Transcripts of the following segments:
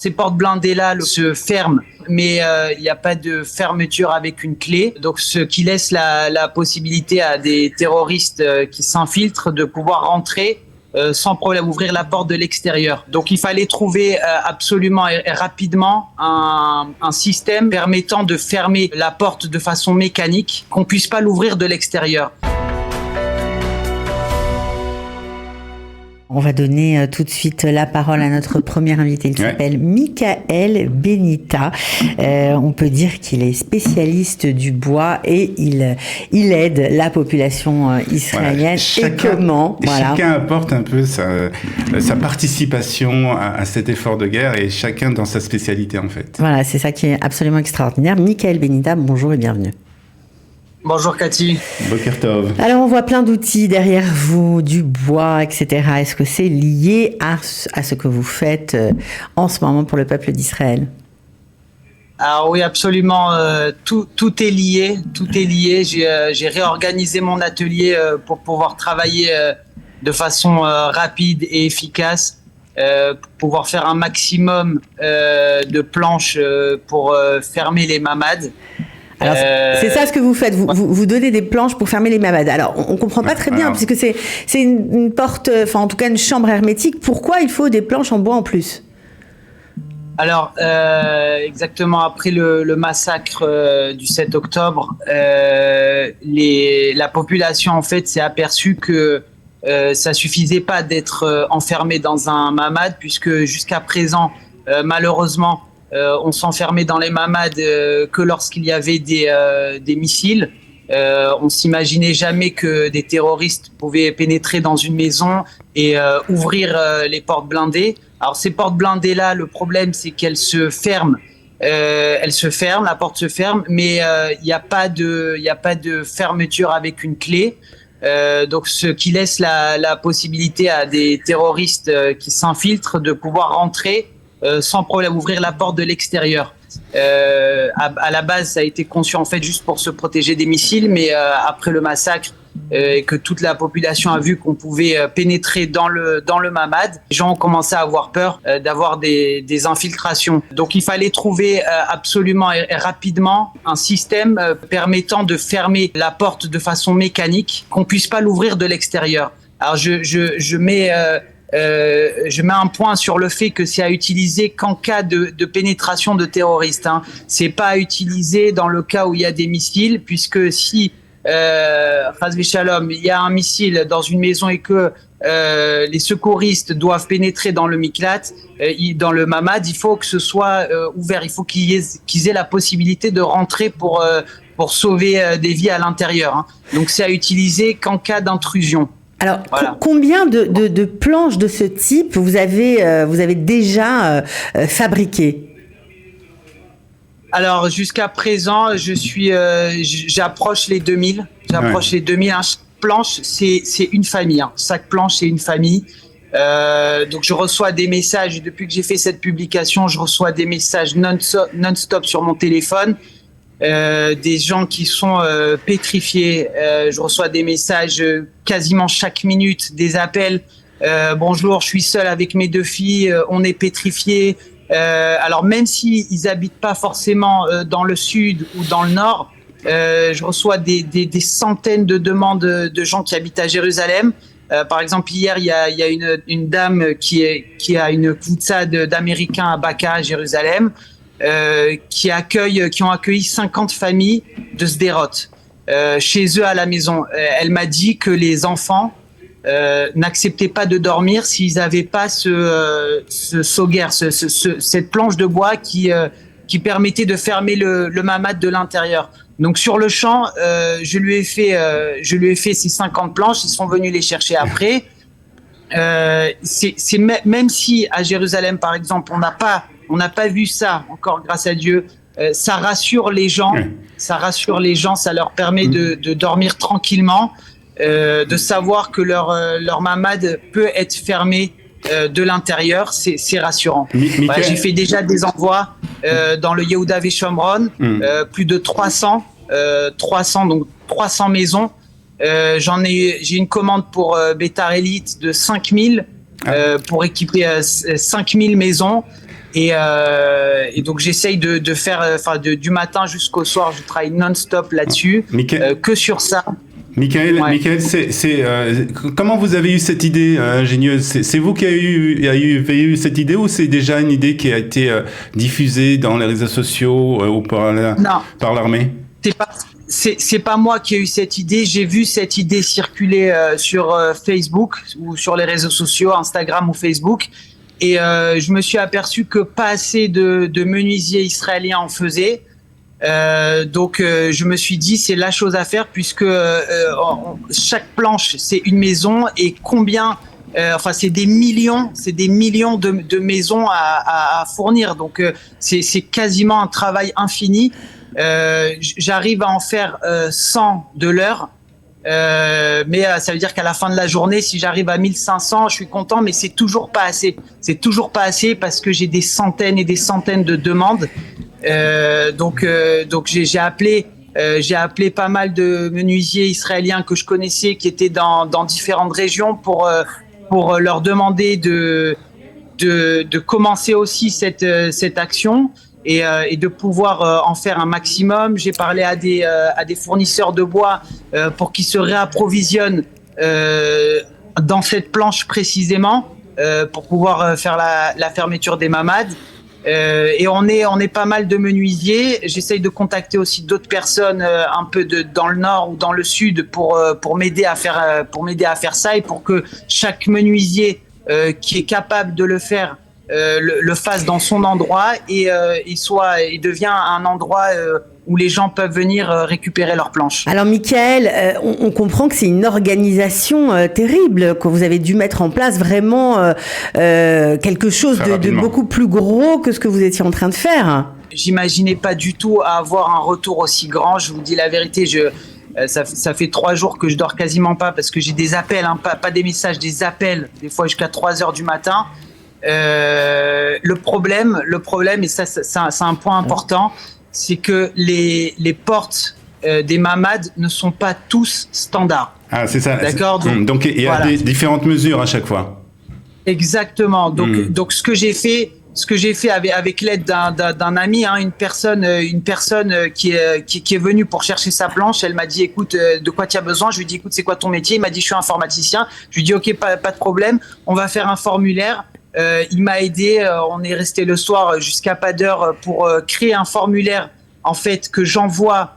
Ces portes blindées-là se ferment, mais il n'y a pas de fermeture avec une clé. Donc, ce qui laisse la possibilité à des terroristes qui s'infiltrent de pouvoir rentrer sans problème, ouvrir la porte de l'extérieur. Donc, il fallait trouver absolument et rapidement un système permettant de fermer la porte de façon mécanique, qu'on puisse pas l'ouvrir de l'extérieur. On va donner tout de suite la parole à notre premier invité. Il s'appelle Michael Benita. On peut dire qu'il est spécialiste du bois et il aide la population israélienne. Chacun apporte un peu sa participation à cet effort de guerre et chacun dans sa spécialité en fait. Voilà, c'est ça qui est absolument extraordinaire. Michael Benita, bonjour et bienvenue. Bonjour Cathy. Boker Tov. Alors on voit plein d'outils derrière vous, du bois, etc. Est-ce que c'est lié à ce que vous faites en ce moment pour le peuple d'Israël ? Alors oui, absolument. Tout est lié. Tout est lié. J'ai réorganisé mon atelier pour pouvoir travailler de façon rapide et efficace, pour pouvoir faire un maximum de planches pour fermer les mamades. Alors, c'est ça ce que vous faites, vous donnez des planches pour fermer les mamades. Alors, on comprend pas très bien, puisque c'est une porte, enfin en tout cas une chambre hermétique. Pourquoi il faut des planches en bois en plus ? Alors, exactement après le massacre du 7 octobre, la population en fait s'est aperçue que ça suffisait pas d'être enfermé dans un mamad, puisque jusqu'à présent, malheureusement, on s'enfermait dans les mamades que lorsqu'il y avait des missiles. On s'imaginait jamais que des terroristes pouvaient pénétrer dans une maison et ouvrir les portes blindées. Alors ces portes blindées-là, le problème c'est qu'elles se ferment. La porte se ferme, mais il n'y a pas de fermeture avec une clé. Donc ce qui laisse la possibilité à des terroristes qui s'infiltrent de pouvoir rentrer sans problème, ouvrir la porte de l'extérieur. À la base, ça a été conçu en fait juste pour se protéger des missiles, mais après le massacre et que toute la population a vu qu'on pouvait pénétrer dans le mamad, les gens ont commencé à avoir peur d'avoir des infiltrations. Donc il fallait trouver absolument et rapidement un système permettant de fermer la porte de façon mécanique, qu'on puisse pas l'ouvrir de l'extérieur. Alors je mets un point sur le fait que c'est à utiliser qu'en cas de pénétration de terroristes. C'est pas à utiliser dans le cas où il y a des missiles, puisque si Chas Shalom, il y a un missile dans une maison et que les secouristes doivent pénétrer dans le miklat, dans le mamad, il faut que ce soit ouvert. Il faut qu'ils aient la possibilité de rentrer pour sauver des vies à l'intérieur. Donc c'est à utiliser qu'en cas d'intrusion. Alors, voilà. Combien de planches de ce type vous avez déjà fabriquées ? Alors, jusqu'à présent, j'approche les 2000. J'approche les 2000. Chaque planche, c'est une famille. Chaque planche, c'est une famille. Donc, je reçois des messages. Depuis que j'ai fait cette publication, je reçois des messages non-stop sur mon téléphone. Des gens qui sont pétrifiés. Je reçois des messages quasiment chaque minute, des appels. Bonjour, je suis seul avec mes 2 filles, on est pétrifiés. Alors même si ils habitent pas forcément dans le sud ou dans le nord, je reçois des centaines de demandes de gens qui habitent à Jérusalem. Par exemple, hier, il y a une dame qui a une kvoutsa d'Américains à Baka, à Jérusalem. Qui ont accueilli 50 familles de Sderot chez eux à la maison. Elle m'a dit que les enfants n'acceptaient pas de dormir s'ils n'avaient pas ce soguer, cette planche de bois qui permettait de fermer le mamad de l'intérieur. Donc sur le champ, je lui ai fait ces 50 planches. Ils sont venus les chercher après. Même si à Jérusalem, par exemple, on n'a pas vu ça, encore grâce à Dieu, ça rassure les gens, ça leur permet de dormir tranquillement, de savoir que leur mamad peut être fermé de l'intérieur, c'est rassurant. Voilà, j'ai fait déjà des envois dans le Yehuda Veshomron, plus de 300 maisons. J'ai une commande pour Betar Elite de 5000 pour équiper 5000 maisons. Et donc j'essaye de faire, du matin jusqu'au soir, je travaille non-stop là-dessus, que sur ça. Michael, comment vous avez eu cette idée ingénieuse? C'est vous qui avez eu cette idée, ou c'est déjà une idée qui a été diffusée dans les réseaux sociaux ou par l'armée? C'est pas moi qui ai eu cette idée. J'ai vu cette idée circuler sur Facebook ou sur les réseaux sociaux, Instagram ou Facebook. Et je me suis aperçu que pas assez de menuisiers israéliens en faisaient. Donc je me suis dit c'est la chose à faire, puisque chaque planche c'est une maison, et c'est des millions de maisons à fournir. Donc c'est quasiment un travail infini. J'arrive à en faire 100 de l'heure. Mais ça veut dire qu'à la fin de la journée, si j'arrive à 1500, je suis content, mais c'est toujours pas assez. C'est toujours pas assez, parce que j'ai des centaines et des centaines de demandes. Donc j'ai appelé pas mal de menuisiers israéliens que je connaissais, qui étaient dans différentes régions, pour leur demander de commencer aussi cette action. Et de pouvoir en faire un maximum. J'ai parlé à des fournisseurs de bois pour qu'ils se réapprovisionnent dans cette planche précisément, pour pouvoir faire la fermeture des mamades. Et on est pas mal de menuisiers. J'essaye de contacter aussi d'autres personnes un peu dans le nord ou dans le sud pour m'aider à faire ça, et pour que chaque menuisier qui est capable de le faire le fasse dans son endroit, et devient un endroit où les gens peuvent venir récupérer leurs planches. Alors Michael, on comprend que c'est une organisation terrible, que vous avez dû mettre en place vraiment quelque chose de beaucoup plus gros que ce que vous étiez en train de faire. J'imaginais pas du tout avoir un retour aussi grand, je vous dis la vérité. Ça fait 3 jours que je dors quasiment pas, parce que j'ai des appels, pas des messages, des appels, des fois jusqu'à 3h du matin. Le problème, et ça c'est un point important, c'est que les portes des mamades ne sont pas tous standards. Ah, c'est ça. D'accord. Donc il y a des différentes mesures à chaque fois. Exactement. Donc ce que j'ai fait avec l'aide d'un ami, une personne qui est venue pour chercher sa planche. Elle m'a dit écoute, de quoi tu as besoin? Je lui ai dit écoute, c'est quoi ton métier? Il m'a dit je suis informaticien. Je lui ai dit ok, pas de problème, on va faire un formulaire. Il m'a aidé, on est resté le soir jusqu'à pas d'heure pour créer un formulaire en fait que j'envoie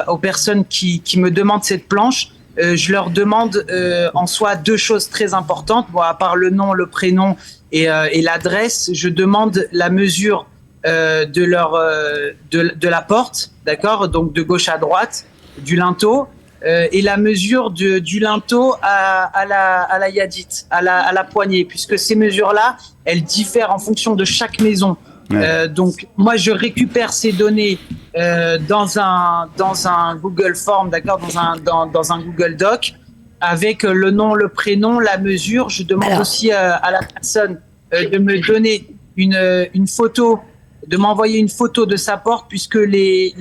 aux personnes qui me demandent cette planche. Je leur demande en soi 2 choses très importantes. Bon, à part le nom, le prénom et l'adresse, je demande la mesure de la porte, d'accord, donc de gauche à droite, du linteau. Et la mesure du linteau à la yadite, à la poignée, puisque ces mesures-là, elles diffèrent en fonction de chaque maison. Ouais. Donc moi je récupère ces données dans un Google Form, d'accord, dans un Google Doc, avec le nom, le prénom, la mesure. Je demande aussi à la personne de me donner une photo, de m'envoyer une photo de sa porte, puisque les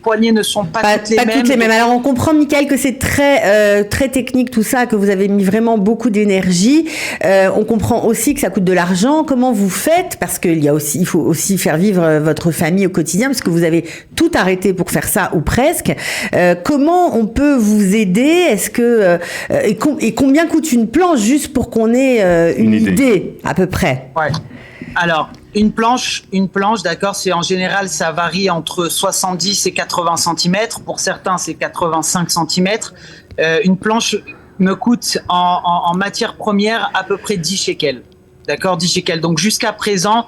poignées ne sont pas toutes les mêmes. Alors on comprend, Michael, que c'est très technique tout ça, que vous avez mis vraiment beaucoup d'énergie. On comprend aussi que ça coûte de l'argent. Comment vous faites? Parce il faut aussi faire vivre votre famille au quotidien, parce que vous avez tout arrêté pour faire ça, ou presque. Comment on peut vous aider? Est-ce que et combien coûte une planche, juste pour qu'on ait une idée à peu près? Ouais. Alors, une planche, d'accord, c'est en général, ça varie entre 70 et 80 cm. Pour certains, c'est 85 cm. Une planche me coûte en matière première à peu près 10 shekels. D'accord, 10 shekels. Donc, jusqu'à présent,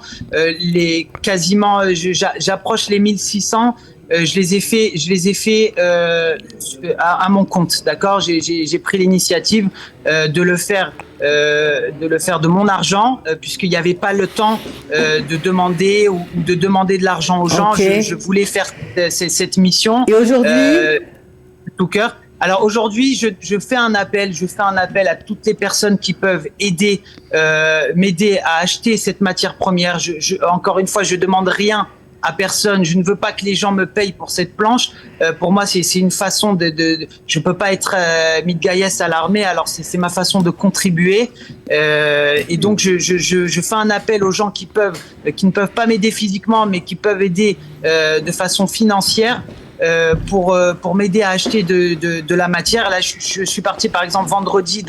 j'approche les 1600. Je les ai fait à mon compte, d'accord. J'ai pris l'initiative de le faire de mon argent, puisqu'il n'y avait pas le temps de demander de l'argent aux gens. Okay. Je voulais faire cette mission. Et aujourd'hui, tout cœur. Alors aujourd'hui, je fais un appel à toutes les personnes qui peuvent m'aider à acheter cette matière première. Encore une fois, je demande rien à personne. Je ne veux pas que les gens me payent pour cette planche. Pour moi, c'est une façon je peux pas être Mitgaïès à l'armée. Alors c'est ma façon de contribuer. Et donc je fais un appel aux gens qui ne peuvent pas m'aider physiquement, mais qui peuvent aider de façon financière. Pour m'aider à acheter de la matière. Là, je suis parti par exemple vendredi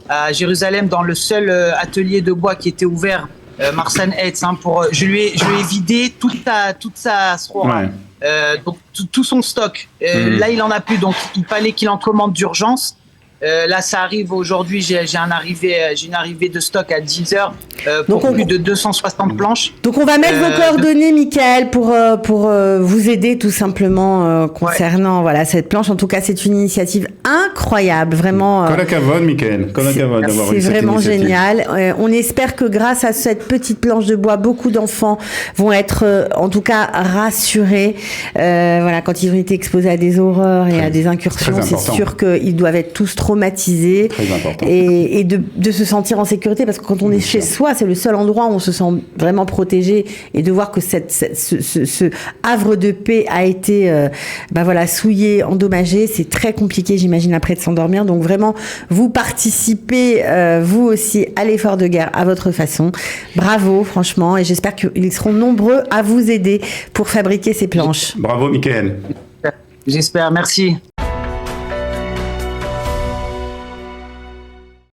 à Jérusalem dans le seul atelier de bois qui était ouvert, Marsan Hetz, je lui ai vidé toute sa sroura, donc tout son stock. Là, il en a plus, donc il fallait qu'il en commande d'urgence. Là, ça arrive aujourd'hui. J'ai une arrivée de stock à 10h pour plus de 260 planches. Donc, on va mettre vos coordonnées, Michael, pour vous aider tout simplement concernant cette planche. En tout cas, c'est une initiative incroyable, vraiment. Kolakavod, Michael. Kolakavod d'avoir eu cette initiative. C'est vraiment génial. On espère que grâce à cette petite planche de bois, beaucoup d'enfants vont être, en tout cas, rassurés. Quand ils ont été exposés à des horreurs et à des incursions, c'est sûr qu'ils doivent être tous traumatisés et de se sentir en sécurité, parce que quand on est chez soi, c'est le seul endroit où on se sent vraiment protégé, et de voir que ce havre de paix a été souillé, endommagé, c'est très compliqué, j'imagine, après de s'endormir. Donc vraiment, vous participez vous aussi à l'effort de guerre à votre façon. Bravo, franchement, et j'espère qu'ils seront nombreux à vous aider pour fabriquer ces planches. Bravo, Michael. J'espère, merci.